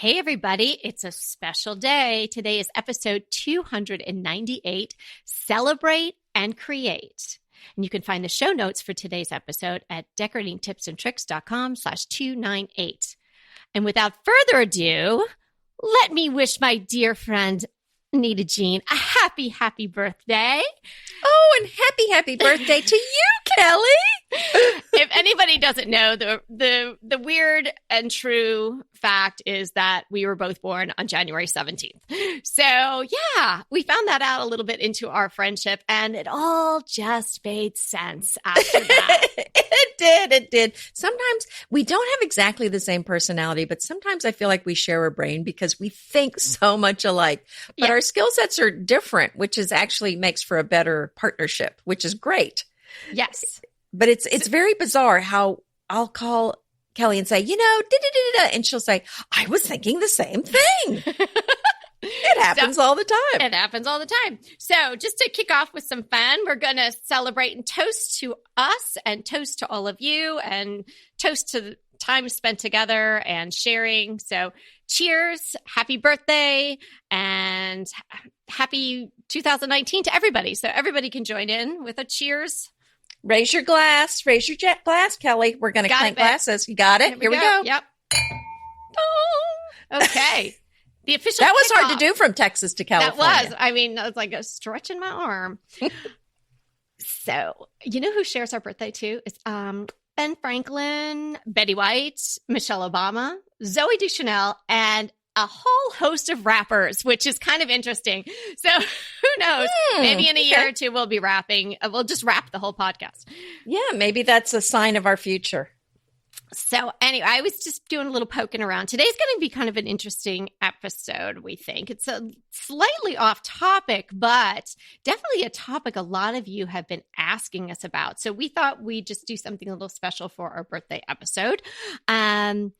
Hey, everybody. It's a special day. Today is episode 298, Celebrate and Create. And you can find the show notes for today's episode at decoratingtipsandtricks.com/298. And without further ado, let me wish my dear friend, Anita Jean, a happy, happy birthday. Oh, and happy birthday to you, Kelly. If anybody doesn't know, the weird and true fact is that we were both born on January 17th. So yeah, we found that out a little bit into our friendship, and it all just made sense after that. It did. Sometimes we don't have exactly the same personality, but sometimes I feel like we share a brain because we think so much alike. But our skill sets are different, which is actually makes for a better partnership, which is great. Yes. But it's very bizarre how I'll call Kelly and say, da-da-da-da-da, and she'll say, I was thinking the same thing. It happens all the time. It happens all the time. So just to kick off with some fun, we're going to celebrate and toast to us and toast to all of you and toast to the time spent together and sharing. So cheers, happy birthday, and happy 2019 to everybody. So everybody can join in with a cheers. Raise your glass, Kelly. We're going to clink glasses. You got it? Here we go. Yep. Okay. The official That was hard to do from Texas to California. That was. I mean, that was like a stretch in my arm. So, you know who shares our birthday too? It's Ben Franklin, Betty White, Michelle Obama, Zooey Deschanel, and a whole host of rappers, which is kind of interesting. So who knows? Maybe in a year or two, we'll be rapping. We'll just rap the whole podcast. Yeah, maybe that's a sign of our future. So anyway, I was just doing a little poking around. Today's going to be kind of an interesting episode, we think. It's a slightly off topic, but definitely a topic a lot of you have been asking us about. So we thought we'd just do something a little special for our birthday episode. Many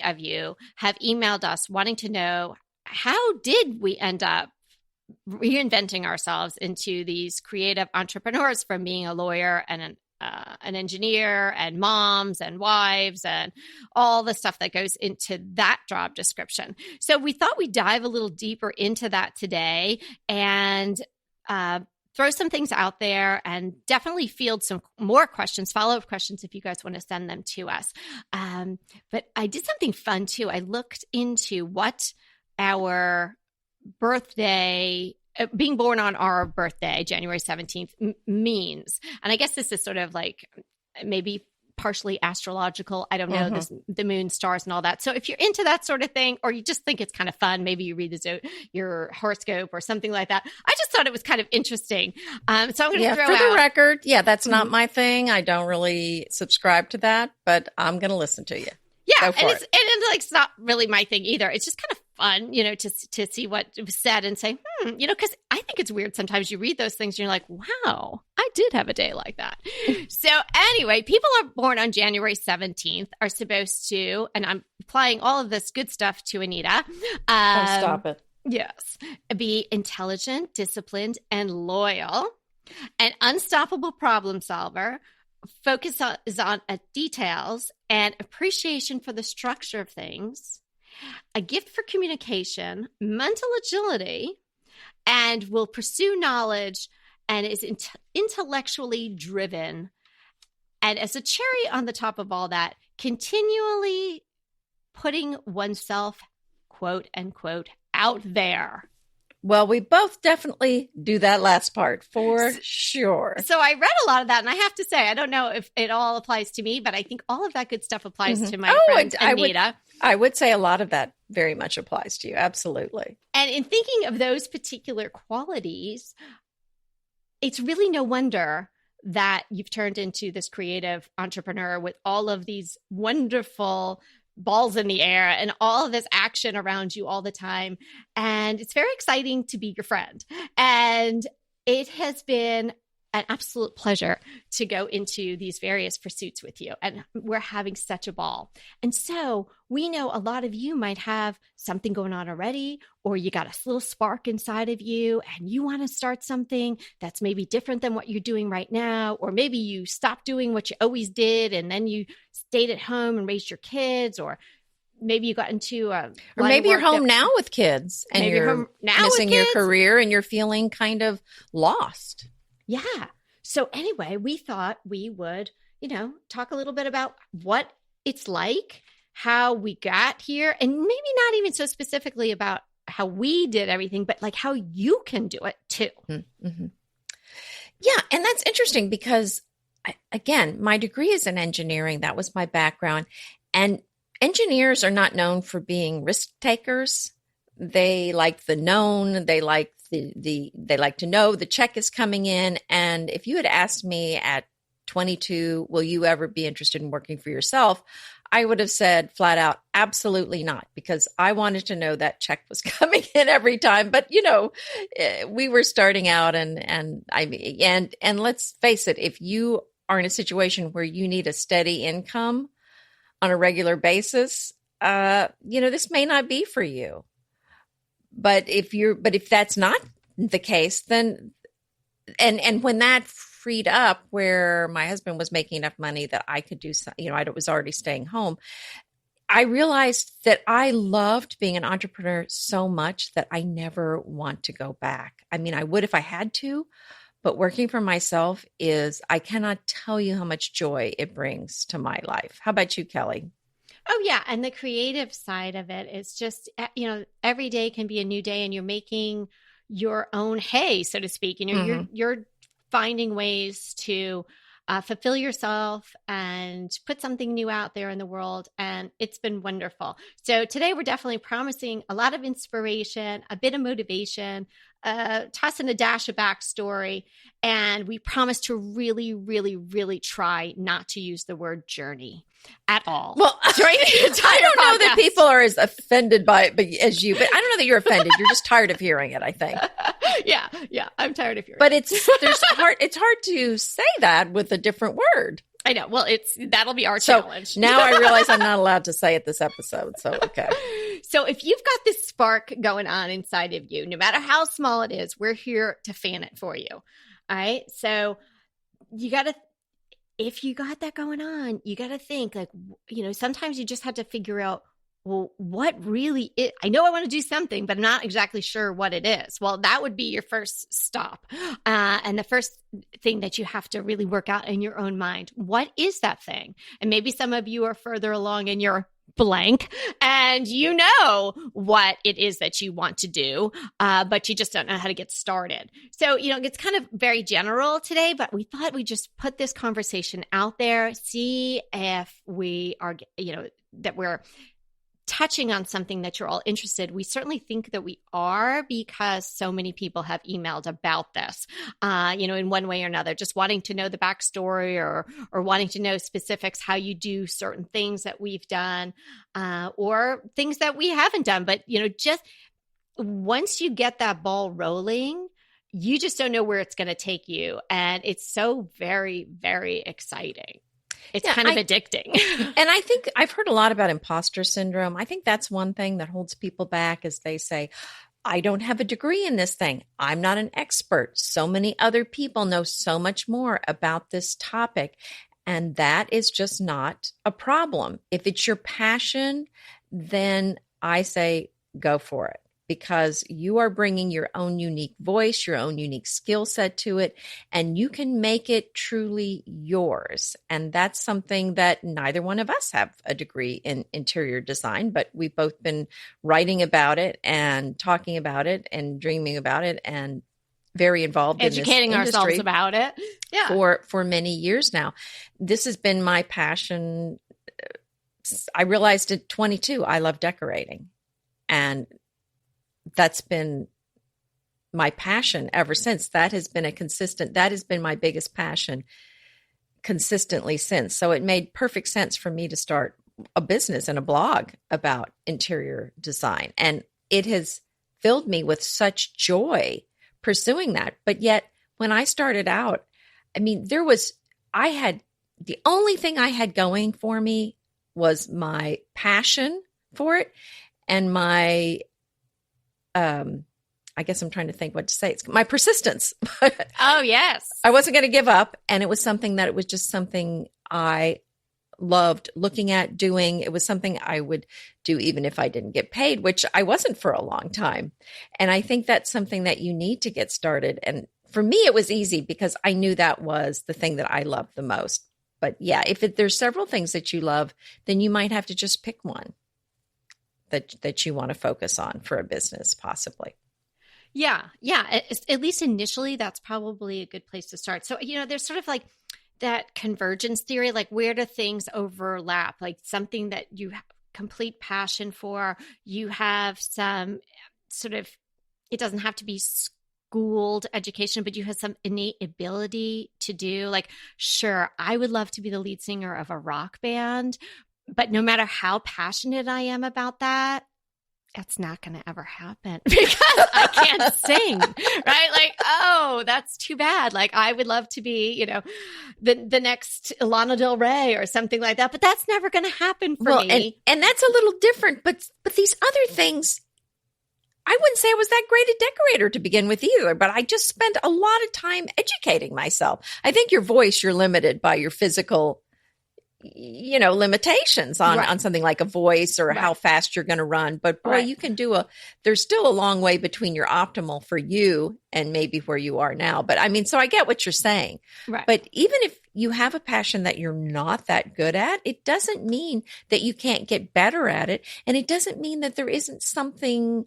of you have emailed us wanting to know, how did we end up reinventing ourselves into these creative entrepreneurs from being a lawyer and an engineer and moms and wives and all the stuff that goes into that job description. So we thought we'd dive a little deeper into that today and throw some things out there and definitely field some more questions, follow-up questions if you guys want to send them to us. But I did something fun too. I looked into what our birthday being born on our birthday, January 17th, means. And I guess this is sort of like maybe partially astrological. I don't know, the moon, stars, and all that. So if you're into that sort of thing, or you just think it's kind of fun, maybe you read your horoscope or something like that. I just thought it was kind of interesting. So I'm going to throw for out. the record, that's not my thing. I don't really subscribe to that, but I'm going to listen to you. Yeah, it's not really my thing either. It's just kind of fun, to see what was said and say, because I think it's weird sometimes you read those things and you're like, wow, I did have a day like that. So anyway, people are born on January 17th are supposed to, and I'm applying all of this good stuff to Anita. Stop it. Yes. Be intelligent, disciplined, and loyal, an unstoppable problem solver, focus on details and appreciation for the structure of things, a gift for communication, mental agility, and will pursue knowledge and is intellectually driven. And as a cherry on the top of all that, continually putting oneself, quote unquote, out there. Well, we both definitely do that last part for sure. So I read a lot of that, and I have to say, I don't know if it all applies to me, but I think all of that good stuff applies to my friend Anita. I would say a lot of that very much applies to you. Absolutely. And in thinking of those particular qualities, it's really no wonder that you've turned into this creative entrepreneur with all of these wonderful balls in the air and all of this action around you all the time. And it's very exciting to be your friend. And it has been an absolute pleasure to go into these various pursuits with you. And we're having such a ball. And so we know a lot of you might have something going on already, or you got a little spark inside of you and you want to start something that's maybe different than what you're doing right now. Or maybe you stopped doing what you always did and then you stayed at home and raised your kids, or maybe you got into a or line maybe of you're work home that, now with kids and maybe you're you're home now with missing your kids. career and you're feeling kind of lost. Yeah. So anyway, we thought we would, talk a little bit about what it's like, how we got here, and maybe not even so specifically about how we did everything, but like how you can do it too. Mm-hmm. Yeah. And that's interesting because, again, my degree is in engineering. That was my background. And engineers are not known for being risk takers. They like the known. They like they like to know the check is coming in. And if you had asked me at 22, will you ever be interested in working for yourself? I would have said flat out, absolutely not, because I wanted to know that check was coming in every time. But we were starting out, and let's face it, if you are in a situation where you need a steady income on a regular basis, this may not be for you. But if that's not the case, then and when that freed up, where my husband was making enough money that I could do some, I was already staying home, I realized that I loved being an entrepreneur so much that I never want to go back. I mean, I would if I had to, but working for myself I cannot tell you how much joy it brings to my life. How about you, Kelly? Oh yeah, and the creative side of it is just every day can be a new day, and you're making your own hay, so to speak. You're finding ways to fulfill yourself and put something new out there in the world, and it's been wonderful. So today we're definitely promising a lot of inspiration, a bit of motivation, toss in a dash of backstory, and we promise to really, really, really try not to use the word journey at all. Well, I don't know that people are as offended by it as you, but I don't know that you're offended. You're just tired of hearing it, I think. Yeah, I'm tired of hearing it. But it's hard to say that with a different word. I know. Well, that'll be our challenge. Now I realize I'm not allowed to say it this episode. So, okay. So if you've got this spark going on inside of you, no matter how small it is, we're here to fan it for you. All right. So if you got that going on, you got to think sometimes you just have to figure out, well, what really is, I know I want to do something, but I'm not exactly sure what it is. Well, that would be your first stop. And the first thing that you have to really work out in your own mind, what is that thing? And maybe some of you are further along in your blank and you know what it is that you want to do, but you just don't know how to get started. So, it's kind of very general today, but we thought we'd just put this conversation out there, see if we are, that we're touching on something that you're all interested. We certainly think that we are, because so many people have emailed about this, in one way or another, just wanting to know the backstory or wanting to know specifics, how you do certain things that we've done, or things that we haven't done. But, just once you get that ball rolling, you just don't know where it's going to take you. And it's so very, very exciting. It's kind of addicting. And I think I've heard a lot about imposter syndrome. I think that's one thing that holds people back, is they say, I don't have a degree in this thing. I'm not an expert. So many other people know so much more about this topic. And that is just not a problem. If it's your passion, then I say go for it, because you are bringing your own unique voice, your own unique skill set to it, and you can make it truly yours. And that's something that neither one of us have a degree in interior design, but we've both been writing about it and talking about it and dreaming about it and very involved educating in this ourselves about it. Yeah. For many years now. This has been my passion. I realized at 22, I love decorating. And that's been my passion ever since. That has been my biggest passion consistently since. So it made perfect sense for me to start a business and a blog about interior design. And it has filled me with such joy pursuing that. But yet when I started out, the only thing I had going for me was my passion for it and my I guess I'm trying to think what to say. It's my persistence. Oh, yes. I wasn't going to give up. And it was something I loved looking at doing. It was something I would do even if I didn't get paid, which I wasn't for a long time. And I think that's something that you need to get started. And for me, it was easy because I knew that was the thing that I loved the most. But yeah, if there's several things that you love, then you might have to just pick one that you want to focus on for a business, possibly. Yeah. At least initially, that's probably a good place to start. So, there's sort of like that convergence theory, like where do things overlap? Like something that you have complete passion for, you have some sort of, it doesn't have to be schooled education, but you have some innate ability to do. Like, sure, I would love to be the lead singer of a rock band, but no matter how passionate I am about that, that's not going to ever happen because I can't sing, right? Like, oh, that's too bad. Like, I would love to be, the next Lana Del Rey or something like that, but that's never going to happen for me. And that's a little different, but these other things, I wouldn't say I was that great a decorator to begin with either, but I just spent a lot of time educating myself. I think your voice, you're limited by your physical limitations on something like a voice or how fast you're going to run. But boy, you can there's still a long way between your optimal for you and maybe where you are now. But I mean, so I get what you're saying. Right. But even if you have a passion that you're not that good at, it doesn't mean that you can't get better at it. And it doesn't mean that there isn't something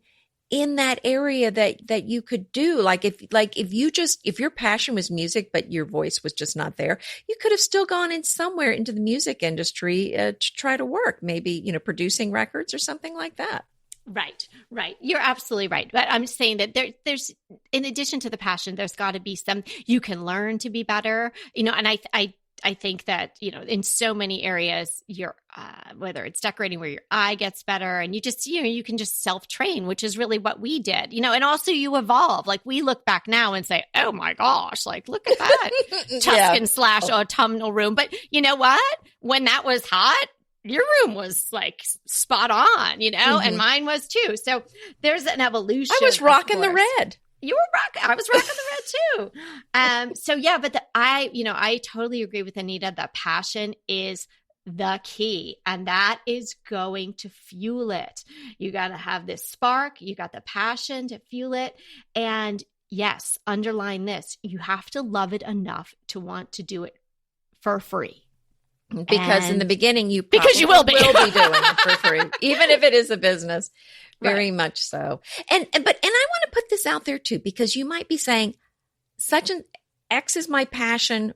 in that area that you could do. If your passion was music, but your voice was just not there, you could have still gone in somewhere into the music industry to try to work, maybe, producing records or something like that. Right. You're absolutely right. But I'm saying that there's, in addition to the passion, there's got to be some, you can learn to be better, and I think that, in so many areas, whether it's decorating where your eye gets better and you just, you can just self-train, which is really what we did, and also you evolve. Like we look back now and say, oh my gosh, like look at that Tuscan / autumnal room. But you know what? When that was hot, your room was like spot on, and mine was too. So there's an evolution. I was rocking the red. You were rocking. I was rocking the red too. So yeah, but I totally agree with Anita. The passion is the key, and that is going to fuel it. You got to have this spark. You got the passion to fuel it. And yes, underline this. You have to love it enough to want to do it for free. Because in the beginning, you will be doing it for free, even if it is a business. Very much so. And I want to put this out there too, because you might be saying such an X is my passion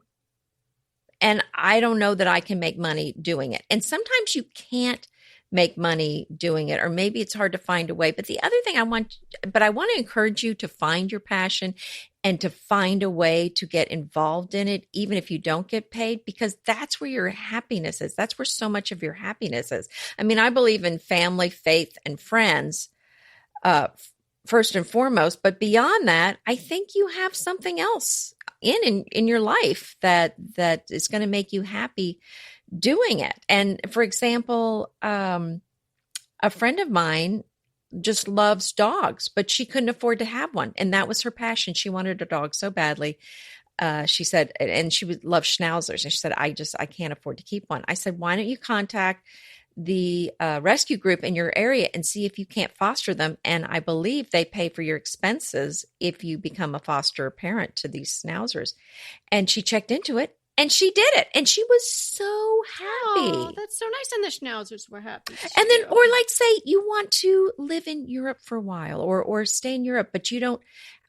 and I don't know that I can make money doing it. And sometimes you can't make money doing it, or maybe it's hard to find a way. But the other thing I want to encourage you to find your passion and to find a way to get involved in it, even if you don't get paid, because that's where your happiness is. That's where so much of your happiness is. I mean, I believe in family, faith, and friends, first and foremost. But beyond that, I think you have something else in your life that is going to make you happy doing it. And for example, a friend of mine just loves dogs, but she couldn't afford to have one. And that was her passion. She wanted a dog so badly. She said, and she would love schnauzers. And she said, I can't afford to keep one. I said, why don't you contact the rescue group in your area and see if you can't foster them? And I believe they pay for your expenses if you become a foster parent to these schnauzers. And she checked into it. And she did it. And she was so happy. Oh, that's so nice. And the schnauzers were happy. And then, or like say you want to live in Europe for a while or stay in Europe, but you don't,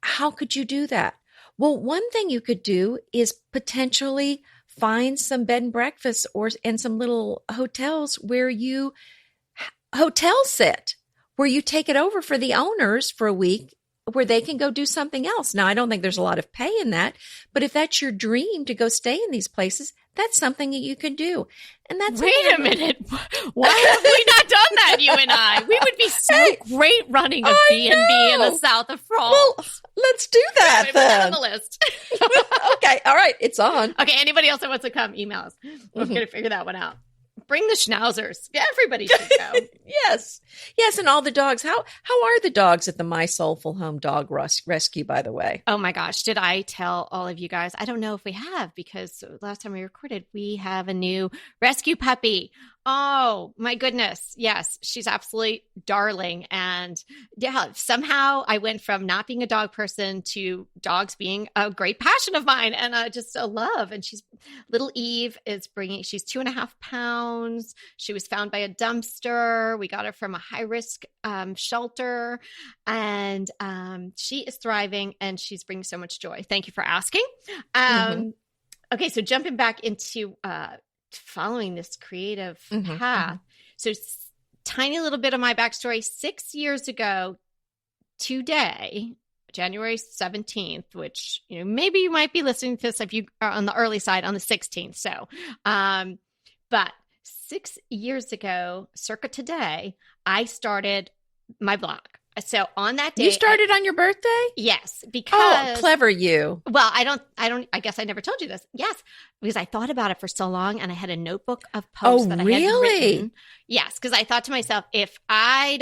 how could you do that? Well, one thing you could do is potentially find some bed and breakfast and some little hotels where you hotel sit, where you take it over for the owners for a week, where they can go do something else. Now, I don't think there's a lot of pay in that, but if that's your dream to go stay in these places, that's something that you can do. And that's Wait a minute. Why have we not done that, you and I? We would be so great running a B&B in the south of France. Well, let's do that then. On the list. Okay. All right. It's on. Okay. Anybody else that wants to come, email us. We're going to figure that one out. bring the schnauzers. Everybody should go. Yes. Yes. And all the dogs. How are the dogs at the My Soulful Home Dog Rescue, by the way? Oh my gosh. Did I tell all of you guys? I don't know if we have, because last time we recorded, we have a new rescue puppy. Oh my goodness. Yes. She's absolutely darling. And yeah, somehow I went from not being a dog person to dogs being a great passion of mine and just a love. And little Eve she's 2.5 pounds. She was found by a dumpster. We got her from a high risk shelter, and she is thriving and she's bringing so much joy. Thank you for asking. Okay. So jumping back into, following this creative path. So tiny little bit of my backstory. 6 years ago today, January 17th, which, maybe you might be listening to this if you are on the early side on the 16th. So, but 6 years ago, circa today, I started my blog. So on that day, you started on your birthday? Yes, because clever you. Well, I guess I never told you this. Yes, because I thought about it for so long, and I had a notebook of posts that I had written. Yes, because I thought to myself, if I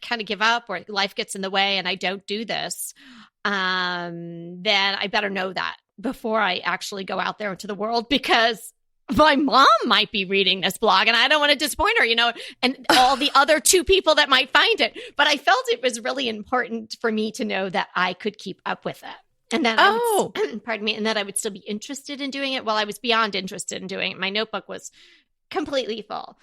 kind of give up or life gets in the way and I don't do this, then I better know that before I actually go out there into the world, because my mom might be reading this blog and I don't want to disappoint her, and all the other 2 people that might find it. But I felt it was really important for me to know that I could keep up with it. And that and that I would still be interested in doing it. Well, I was beyond interested in doing it. My notebook was completely full.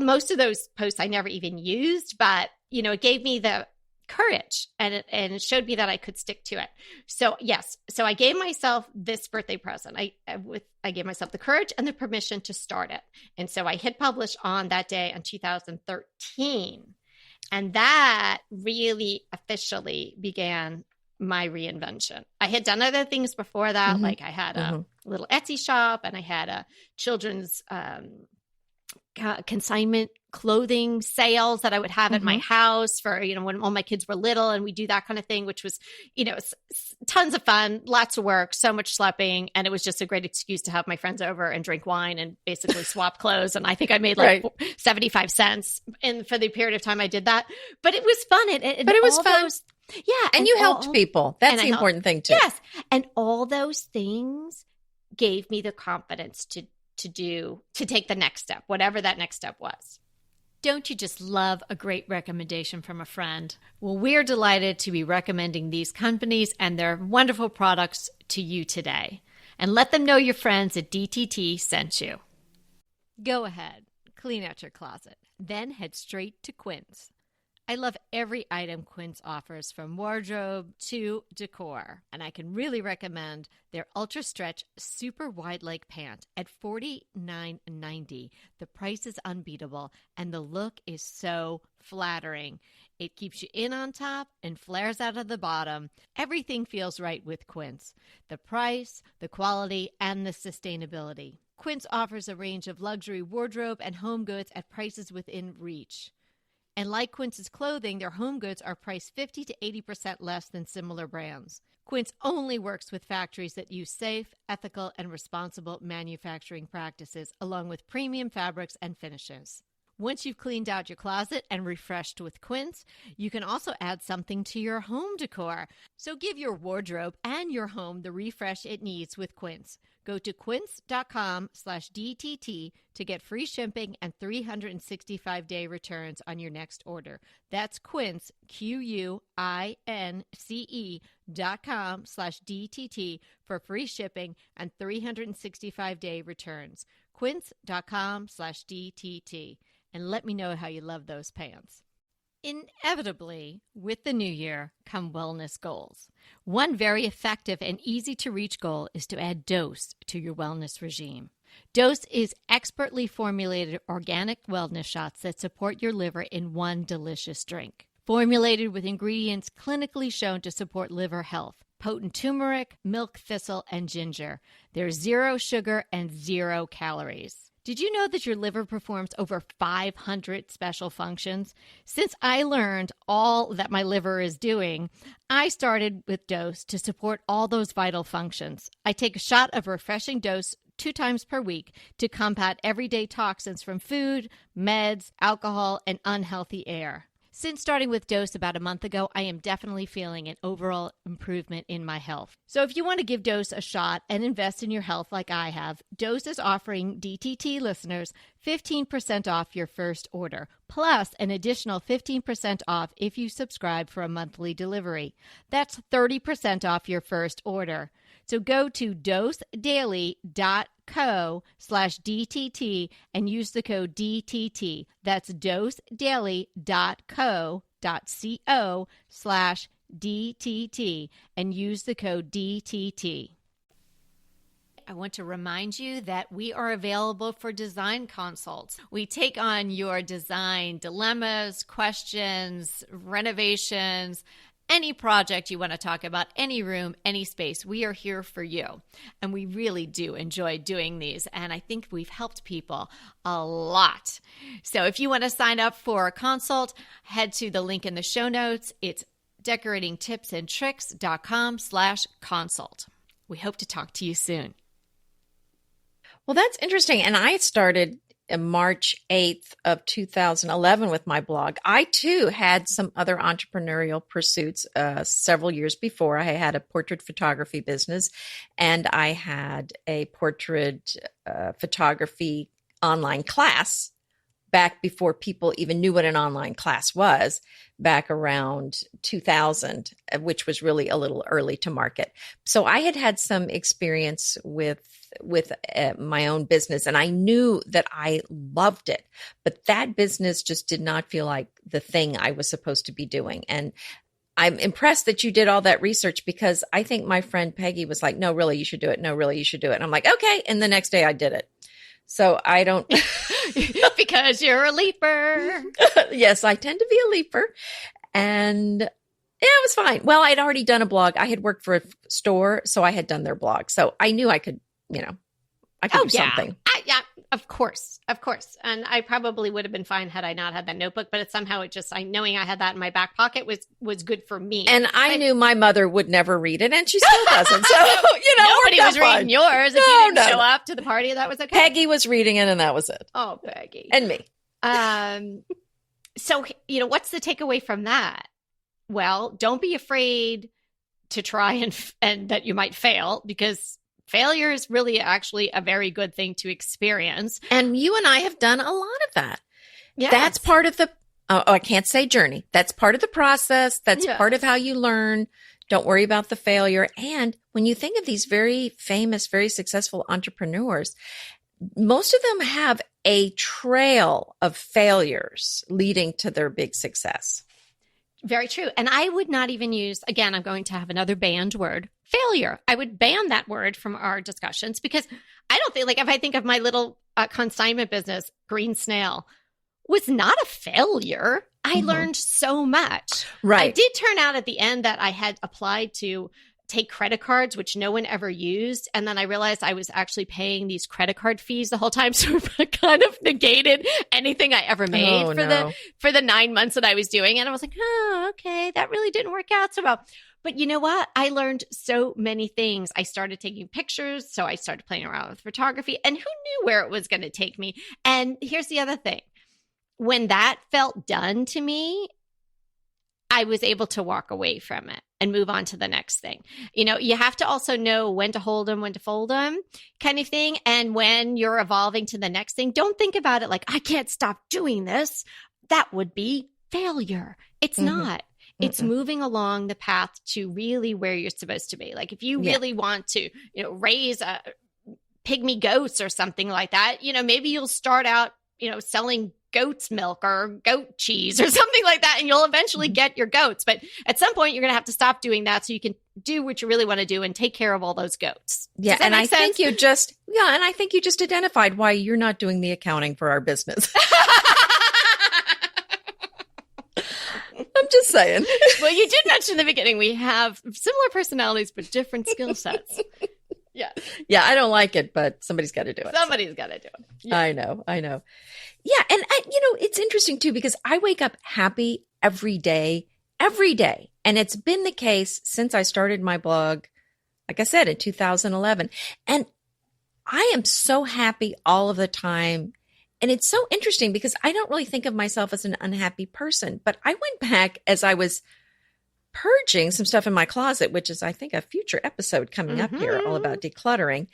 Most of those posts I never even used, but it gave me the courage and it showed me that I could stick to it. So yes, so I gave myself this birthday present. I gave myself the courage and the permission to start it. And so I hit publish on that day in 2013. And that really officially began my reinvention. I had done other things before that. Like I had a little Etsy shop and I had a children's consignment clothing sales that I would have at my house for, when all my kids were little, and we do that kind of thing, which was, tons of fun, lots of work, so much schlepping. And it was just a great excuse to have my friends over and drink wine and basically swap clothes. And I think I made like 75 cents for the period of time I did that. But it was fun. But it was fun. And you helped people. That's the important thing too. Yes. And all those things gave me the confidence to take the next step, whatever that next step was. Don't you just love a great recommendation from a friend? Well, we're delighted to be recommending these companies and their wonderful products to you today. And let them know your friends at DTT sent you. Go ahead, clean out your closet, then head straight to Quince. I love every item Quince offers, from wardrobe to decor, and I can really recommend their Ultra Stretch Super Wide Leg Pant at $49.90. The price is unbeatable, and the look is so flattering. It keeps you in on top and flares out of the bottom. Everything feels right with Quince. The price, the quality, and the sustainability. Quince offers a range of luxury wardrobe and home goods at prices within reach. And like Quince's clothing, their home goods are priced 50 to 80% less than similar brands. Quince only works with factories that use safe, ethical, and responsible manufacturing practices, along with premium fabrics and finishes. Once you've cleaned out your closet and refreshed with Quince, you can also add something to your home decor. So give your wardrobe and your home the refresh it needs with Quince. Go to quince.com/DTT to get free shipping and 365-day returns on your next order. That's Quince, QUINCE.com/DTT for free shipping and 365-day returns. Quince.com/DTT. And let me know how you love those pants. Inevitably, with the new year come wellness goals. One very effective and easy-to-reach goal is to add Dose to your wellness regime. Dose is expertly formulated organic wellness shots that support your liver in one delicious drink. Formulated with ingredients clinically shown to support liver health: potent turmeric, milk thistle, and ginger. There's 0 sugar and 0 calories. Did you know that your liver performs over 500 special functions? Since I learned all that my liver is doing, I started with Dose to support all those vital functions. I take a shot of refreshing Dose 2 times per week to combat everyday toxins from food, meds, alcohol, and unhealthy air. Since starting with Dose about a month ago, I am definitely feeling an overall improvement in my health. So if you want to give Dose a shot and invest in your health like I have, Dose is offering DTT listeners 15% off your first order, plus an additional 15% off if you subscribe for a monthly delivery. That's 30% off your first order. So go to dosedaily.co/DTT and use the code DTT. That's dosedaily.co.co/DTT and use the code DTT. I want to remind you that we are available for design consults. We take on your design dilemmas, questions, renovations, any project you want to talk about, any room, any space. We are here for you. And we really do enjoy doing these. And I think we've helped people a lot. So if you want to sign up for a consult, head to the link in the show notes. It's decoratingtipsandtricks.com/consult. We hope to talk to you soon. Well, that's interesting. And I started March 8th of 2011 with my blog. I too had some other entrepreneurial pursuits several years before. I had a portrait photography business and I had a portrait photography online class back before people even knew what an online class was, back around 2000, which was really a little early to market. So I had some experience with my own business, and I knew that I loved it, but that business just did not feel like the thing I was supposed to be doing. And I'm impressed that you did all that research, because I think my friend Peggy was like, no, really, you should do it. No, really, you should do it. And I'm like, okay. And the next day I did it. So I don't. Because you're a leaper. Yes, I tend to be a leaper. And yeah, it was fine. Well, I'd already done a blog. I had worked for a store, so I had done their blog. So I knew I could, I could do something. Yeah, of course. And I probably would have been fine had I not had that notebook, but knowing I had that in my back pocket was good for me. And I knew my mother would never read it, and she still doesn't. So, nobody was reading yours. If you didn't show up to the party, that was okay. Peggy was reading it, and that was it. Oh, Peggy. And me. So, what's the takeaway from that? Well, don't be afraid to try and that you might fail, because failure is really actually a very good thing to experience. And you and I have done a lot of that. Yes. That's part of the, I can't say journey. That's part of the process. That's part of how you learn. Don't worry about the failure. And when you think of these very famous, very successful entrepreneurs, most of them have a trail of failures leading to their big success. Very true. And I would not even use, again, I'm going to have another banned word, failure. I would ban that word from our discussions, because I don't think, if I think of my little consignment business, Green Snail, was not a failure. I learned so much. Right. I did turn out at the end that I had applied to take credit cards, which no one ever used. And then I realized I was actually paying these credit card fees the whole time. So it kind of negated anything I ever made for the 9 months that I was doing. And I was like, oh, okay, that really didn't work out so well. But you know what? I learned so many things. I started taking pictures. So I started playing around with photography, and who knew where it was going to take me? And here's the other thing. When that felt done to me, I was able to walk away from it and move on to the next thing. You have to also know when to hold them, when to fold them, kind of thing. And when you're evolving to the next thing, don't think about it like, I can't stop doing this. That would be failure. It's not. It's moving along the path to really where you're supposed to be. Like if you really want to, raise pygmy goats or something like that, maybe you'll start out, selling goat's milk or goat cheese or something like that, and you'll eventually get your goats. But at some point, you're going to have to stop doing that so you can do what you really want to do and take care of all those goats. Yeah, and I think you just identified why you're not doing the accounting for our business. I'm just saying. Well, you did mention in the beginning we have similar personalities but different skill sets. Yeah. Yeah, I don't like it, but somebody's got to do it. Somebody's got to do it. Yeah. I know. Yeah. And, it's interesting too, because I wake up happy every day. And it's been the case since I started my blog, like I said, in 2011. And I am so happy all of the time. And it's so interesting because I don't really think of myself as an unhappy person, but I went back as I was purging some stuff in my closet, which is, I think, a future episode coming up here, all about decluttering.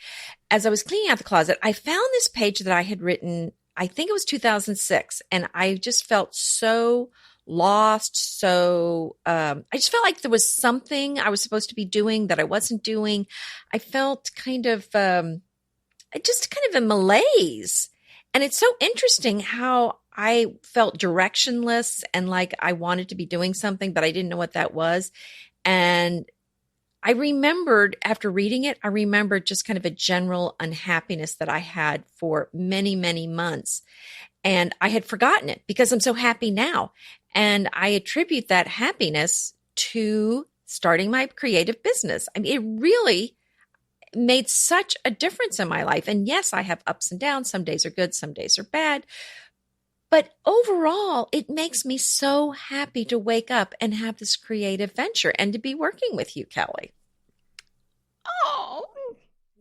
As I was cleaning out the closet, I found this page that I had written, I think it was 2006, and I just felt so lost. So I just felt like there was something I was supposed to be doing that I wasn't doing. I felt kind of just kind of a malaise. And it's so interesting how I felt directionless and like I wanted to be doing something, but I didn't know what that was. And I remembered after reading it, I remembered just kind of a general unhappiness that I had for many, many months. And I had forgotten it because I'm so happy now. And I attribute that happiness to starting my creative business. I mean, it really made such a difference in my life. And yes, I have ups and downs. Some days are good, some days are bad. But overall, it makes me so happy to wake up and have this creative venture and to be working with you, Kelly. Oh,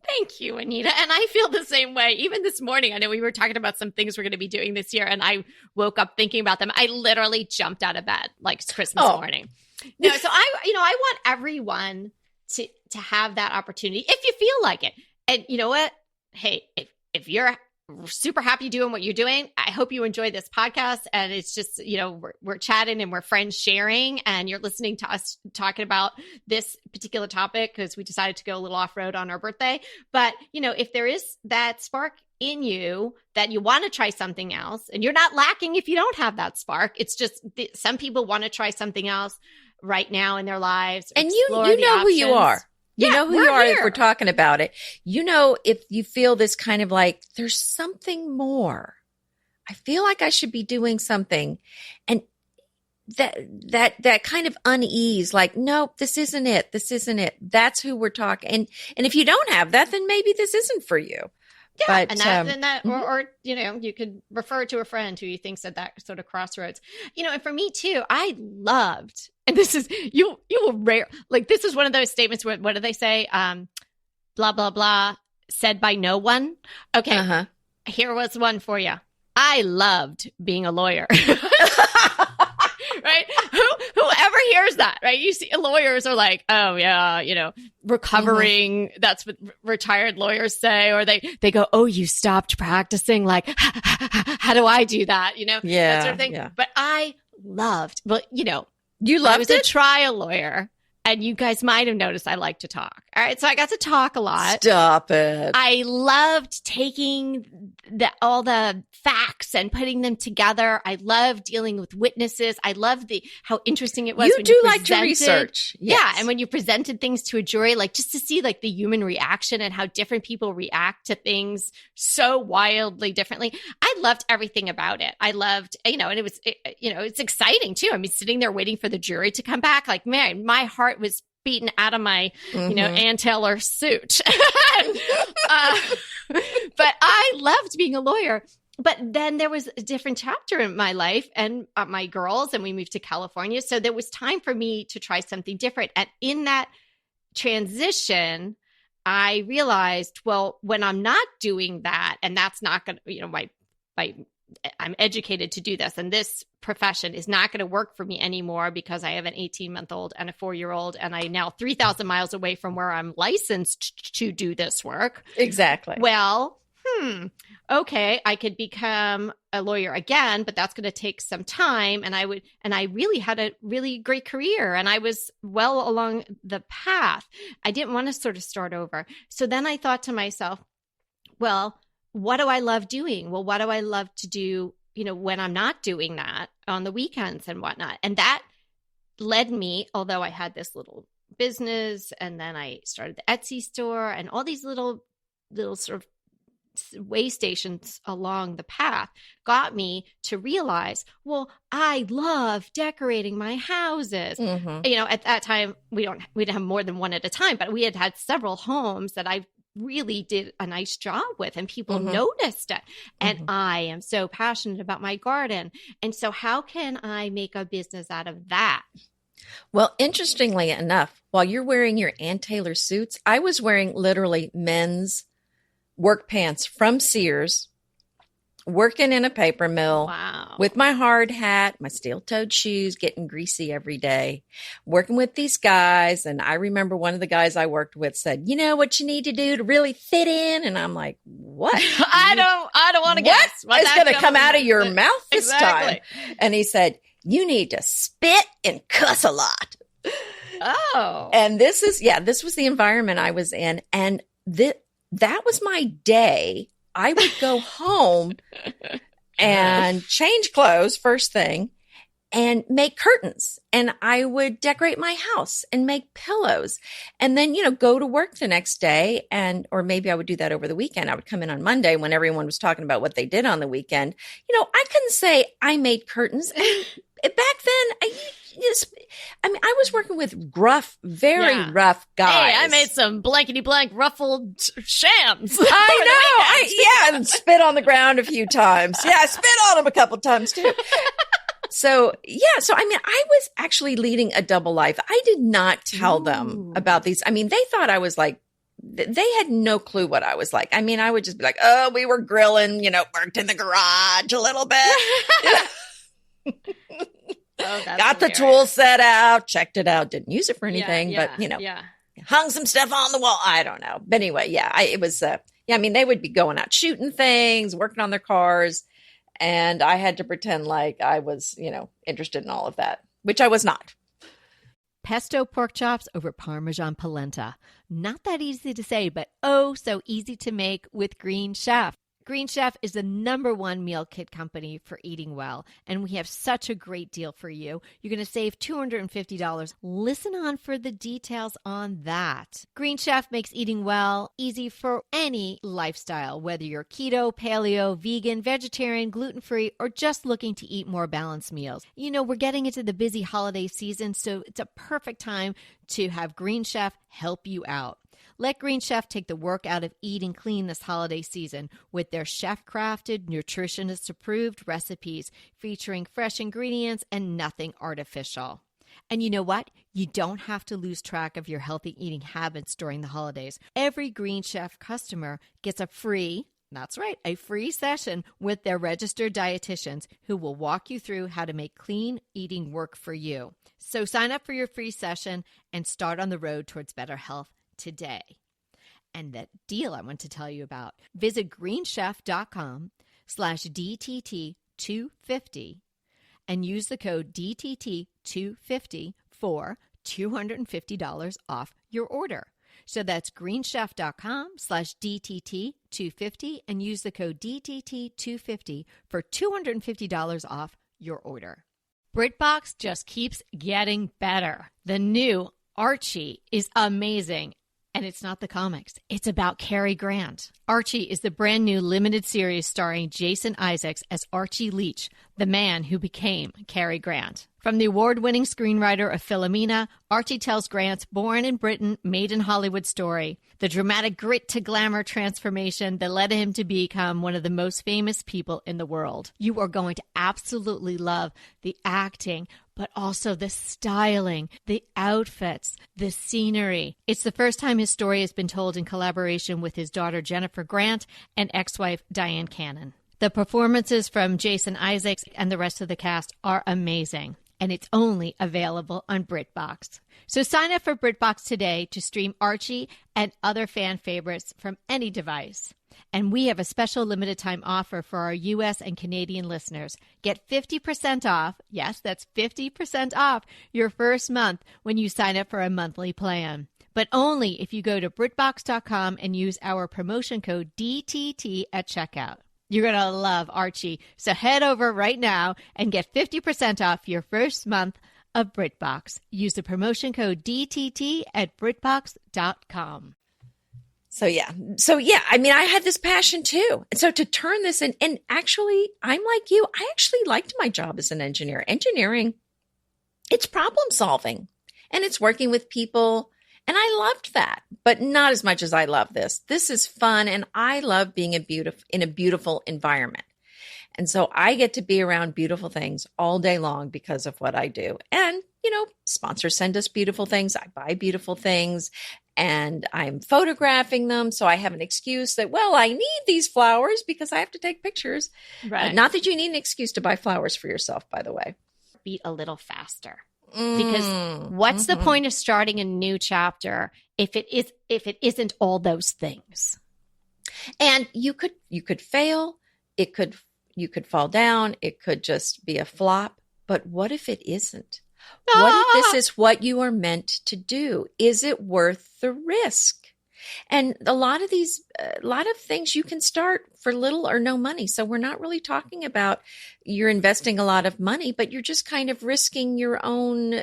thank you, Anita. And I feel the same way. Even this morning, I know we were talking about some things we're going to be doing this year, and I woke up thinking about them. I literally jumped out of bed like it's Christmas morning. No, so I want everyone to have that opportunity if you feel like it. And you know what? Hey, if you're super happy doing what you're doing, I hope you enjoy this podcast. And it's just, we're chatting and we're friends sharing, and you're listening to us talking about this particular topic because we decided to go a little off-road on our birthday. But, if there is that spark in you that you want to try something else, and you're not lacking if you don't have that spark, it's just some people want to try something else right now in their lives. And you know who you are. You know who you are here. If we're talking about it. If you feel this kind of like, there's something more. I feel like I should be doing something. And that kind of unease, like, nope, this isn't it. This isn't it. That's who we're talking. And if you don't have that, then maybe this isn't for you. Yeah, but, or you could refer to a friend who you think's at that sort of crossroads. And for me too, I loved, and this is you will rare, like this is one of those statements where, what do they say? Blah blah blah, said by no one. Okay, Here was one for you. I loved being a lawyer. Right? Whoever hears that, right? You see, lawyers are like, oh yeah, recovering. That's what retired lawyers say, or they go, oh, you stopped practicing. Like, how do I do that? That sort of thing. Yeah. But I loved, you loved. I was a trial lawyer. And you guys might have noticed I like to talk. All right. So I got to talk a lot. Stop it. I loved taking all the facts and putting them together. I loved dealing with witnesses. I loved how interesting it was. You do like to research. Yes. Yeah. And when you presented things to a jury, like just to see like the human reaction and how different people react to things so wildly differently. I loved everything about it. I loved, and it was, it's exciting too. I mean, sitting there waiting for the jury to come back, like, man, my heart was beaten out of my, Ann Taylor suit. But I loved being a lawyer. But then there was a different chapter in my life and my girls, and we moved to California. So there was time for me to try something different. And in that transition, I realized, well, when I'm not doing that, and that's not going to, I'm educated to do this, and this profession is not going to work for me anymore because I have an 18-month-old and a 4-year-old, and I'm now 3,000 miles away from where I'm licensed to do this work. Exactly. Well, okay, I could become a lawyer again, but that's going to take some time. And I really had a really great career, and I was well along the path. I didn't want to sort of start over. So then I thought to myself, well, what do I love doing? Well, what do I love to do, when I'm not doing that on the weekends and whatnot? And that led me, although I had this little business, and then I started the Etsy store and all these little sort of way stations along the path, got me to realize, well, I love decorating my houses. At that time, we didn't have more than one at a time, but we had several homes that I really did a nice job with, and people noticed it. And I am so passionate about my garden. And so how can I make a business out of that? Well, interestingly enough, while you're wearing your Ann Taylor suits, I was wearing literally men's work pants from Sears, working in a paper mill. Wow. With my hard hat, my steel-toed shoes, getting greasy every day, working with these guys. And I remember one of the guys I worked with said, you know what you need to do to really fit in? And I'm like, what? I don't want to guess. What is going to come out of your mouth this Exactly. time? And he said, you need to spit and cuss a lot. Oh. And this was the environment I was in. And that was my day. I would go home and change clothes first thing and make curtains. And I would decorate my house and make pillows and then, go to work the next day. Or maybe I would do that over the weekend. I would come in on Monday when everyone was talking about what they did on the weekend. I couldn't say I made curtains. And back then, I was working with very rough guys. Hey, I made some blankety blank ruffled shams. I know. And spit on the ground a few times. Yeah, I spit on them a couple times too. So I was actually leading a double life. I did not tell them about these. They thought I was like, they had no clue what I was like. I would just be like, oh, we were grilling, worked in the garage a little bit. Got the tool set out, checked it out, didn't use it for anything, but hung some stuff on the wall. I don't know. But anyway, it was, they would be going out shooting things, working on their cars. And I had to pretend like I was, interested in all of that, which I was not. Pesto pork chops over Parmesan polenta. Not that easy to say, but oh, so easy to make with Green Chef. Green Chef is the #1 meal kit company for eating well, and we have such a great deal for you. You're going to save $250. Listen on for the details on that. Green Chef makes eating well easy for any lifestyle, whether you're keto, paleo, vegan, vegetarian, gluten-free, or just looking to eat more balanced meals. We're getting into the busy holiday season, so it's a perfect time to have Green Chef help you out. Let Green Chef take the work out of eating clean this holiday season with their chef-crafted, nutritionist-approved recipes featuring fresh ingredients and nothing artificial. And you know what? You don't have to lose track of your healthy eating habits during the holidays. Every Green Chef customer gets a free session with their registered dietitians who will walk you through how to make clean eating work for you. So sign up for your free session and start on the road towards better health today. And that deal I want to tell you about, visit greenchef.com/DTT250 and use the code DTT250 for $250 off your order. So that's greenchef.com/DTT250 and use the code DTT250 for $250 off your order. BritBox just keeps getting better. The new Archie is amazing. And it's not the comics. It's about Cary Grant. Archie is the brand new limited series starring Jason Isaacs as Archie Leach, the man who became Cary Grant. From the award-winning screenwriter of Philomena, Archie tells Grant's born in Britain, made in Hollywood story, the dramatic grit to glamour transformation that led him to become one of the most famous people in the world. You are going to absolutely love the acting, but also the styling, the outfits, the scenery. It's the first time his story has been told in collaboration with his daughter Jennifer Grant and ex-wife Diane Cannon. The performances from Jason Isaacs and the rest of the cast are amazing, and it's only available on BritBox. So sign up for BritBox today to stream Archie and other fan favorites from any device. And we have a special limited time offer for our U.S. and Canadian listeners. Get 50% off, yes, that's 50% off your first month when you sign up for a monthly plan. But only if you go to BritBox.com and use our promotion code DTT at checkout. You're going to love Archie. So head over right now and get 50% off your first month of BritBox. Use the promotion code DTT at BritBox.com. So yeah. I had this passion too. And so to turn this in, and actually, I'm like you, I actually liked my job as an engineer. Engineering, it's problem solving and it's working with people. And I loved that, but not as much as I love this. This is fun. And I love being in a beautiful environment. And so I get to be around beautiful things all day long because of what I do. And, sponsors send us beautiful things. I buy beautiful things. and I'm photographing them. So I have an excuse that, well, I need these flowers because I have to take pictures. Right. Not that you need an excuse to buy flowers for yourself, by the way. Beat a little faster. Because what's the point of starting a new chapter if it isn't all those things? And you could fail. You could fall down. It could just be a flop. But what if it isn't? What if this is what you are meant to do? Is it worth the risk? And a lot of things you can start for little or no money. So we're not really talking about you're investing a lot of money, but you're just kind of risking your own,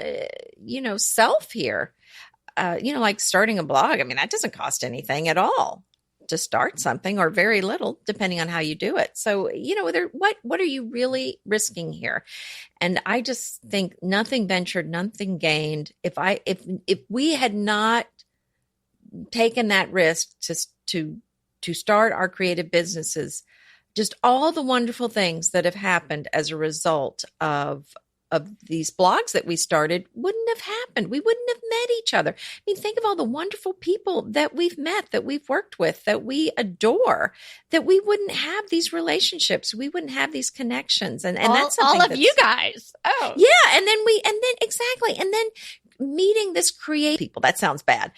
self here. Like starting a blog. I mean, that doesn't cost anything at all to start something, or very little, depending on how you do it. So, what are you really risking here? And I just think nothing ventured, nothing gained. If we had not taken that risk to start our creative businesses, just all the wonderful things that have happened as a result of these blogs that we started wouldn't have happened. We wouldn't have met each other. I mean, think of all the wonderful people that we've met, that we've worked with, that we adore, that we wouldn't have these relationships. We wouldn't have these connections. And that's all of you guys. Oh, yeah. And then meeting this creative people, that sounds bad.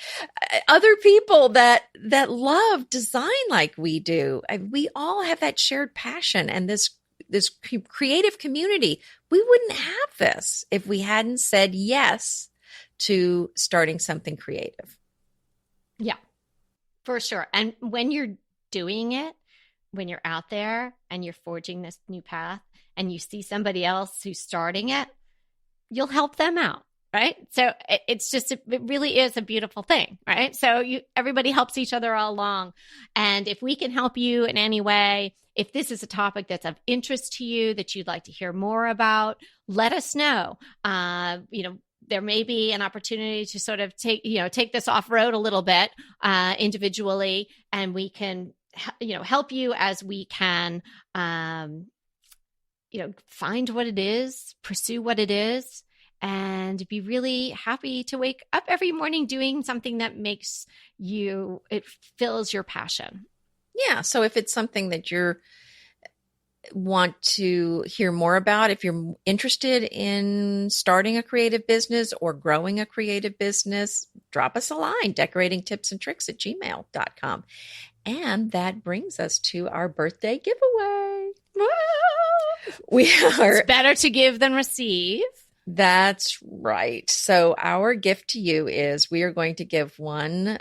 Other people that love design like we do. We all have that shared passion and this creative community. We wouldn't have this if we hadn't said yes to starting something creative. Yeah, for sure. And when you're doing it, when you're out there and you're forging this new path and you see somebody else who's starting it, you'll help them out. Right. So it really is a beautiful thing. Right. So everybody helps each other all along. And if we can help you in any way, if this is a topic that's of interest to you, that you'd like to hear more about, let us know. There may be an opportunity to sort of take this off road a little bit individually, and we can, help you as we can, find what it is, pursue what it is, and be really happy to wake up every morning doing something that it fills your passion. Yeah. So if it's something that you want to hear more about, if you're interested in starting a creative business or growing a creative business, drop us a line, decoratingtipsandtricks@gmail.com. And that brings us to our birthday giveaway. It's better to give than receive. That's right. So our gift to you is we are going to give one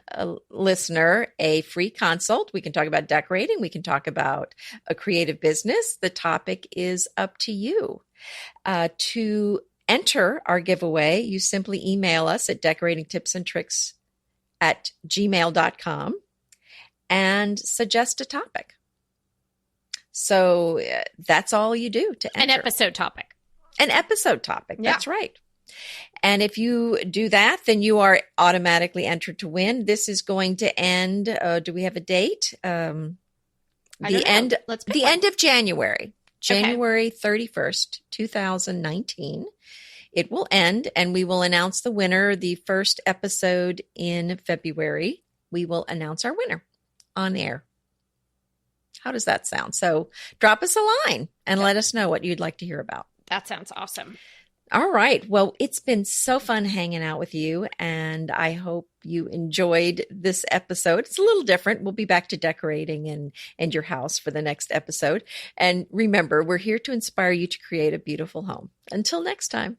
listener a free consult. We can talk about decorating. We can talk about a creative business. The topic is up to you. To enter our giveaway, you simply email us at decoratingtipsandtricks@gmail.com and suggest a topic. So that's all you do to enter. An episode topic. An episode topic. Yeah. That's right. And if you do that, then you are automatically entered to win. This is going to end. Do we have a date? The end of January, January 31st, 2019. It will end, and we will announce the winner. The first episode in February, we will announce our winner on air. How does that sound? So drop us a line and let us know what you'd like to hear about. That sounds awesome. All right. Well, it's been so fun hanging out with you, and I hope you enjoyed this episode. It's a little different. We'll be back to decorating and your house for the next episode. And remember, we're here to inspire you to create a beautiful home. Until next time.